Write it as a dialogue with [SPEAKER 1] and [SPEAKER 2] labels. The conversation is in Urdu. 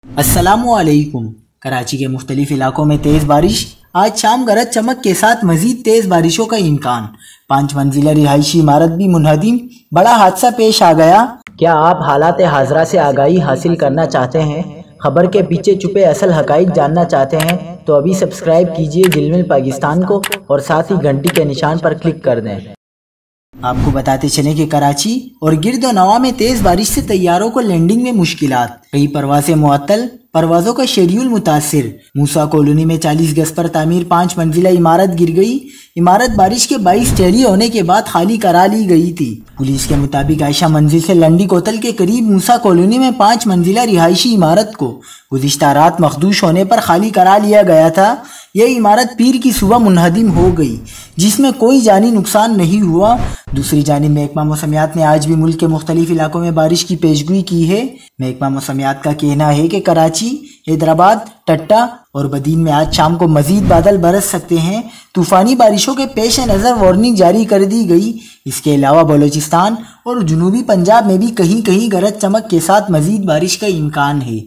[SPEAKER 1] السلام علیکم۔ کراچی کے مختلف علاقوں میں تیز بارش، آج شام گرج چمک کے ساتھ مزید تیز بارشوں کا امکان۔ 5 منزلہ رہائشی عمارت بھی منہدم، بڑا حادثہ پیش آ گیا۔
[SPEAKER 2] کیا آپ حالات حاضرہ سے آگاہی حاصل کرنا چاہتے ہیں؟ خبر کے پیچھے چھپے اصل حقائق جاننا چاہتے ہیں تو ابھی سبسکرائب کیجئے دل مل پاکستان کو اور ساتھ ہی گھنٹی کے نشان پر کلک کر دیں۔
[SPEAKER 1] آپ کو بتاتے چلیں کہ کراچی اور گرد و نواح میں تیز بارش سے طیاروں کو لینڈنگ میں مشکلات، کئی پروازیں معطل، پروازوں کا شیڈیول متاثر۔ موسیٰ کالونی میں 40 گز پر تعمیر 5 منزلہ عمارت گر گئی۔ عمارت بارش کے باعث ٹیڑھی ہونے کے بعد خالی کرا لی گئی تھی۔ پولیس کے مطابق عائشہ منزل سے لنڈی کوتل کے قریب موسیٰ کالونی میں 5 منزلہ رہائشی عمارت کو گزشتہ رات مخدوش ہونے پر خالی کرا لیا گیا تھا۔ یہ عمارت پیر کی صبح منہدم ہو گئی، جس میں کوئی جانی نقصان نہیں ہوا۔ دوسری جانب محکمہ موسمیات نے آج بھی ملک کے مختلف علاقوں میں بارش کی پیشگوئی کی ہے۔ محکمہ موسمیات کا کہنا ہے کہ کراچی، حیدرآباد، ٹٹا اور بدین میں آج شام کو مزید بادل برس سکتے ہیں۔ طوفانی بارشوں کے پیش نظر وارننگ جاری کر دی گئی۔ اس کے علاوہ بلوچستان اور جنوبی پنجاب میں بھی کہیں کہیں گرج چمک کے ساتھ مزید بارش کا امکان ہے۔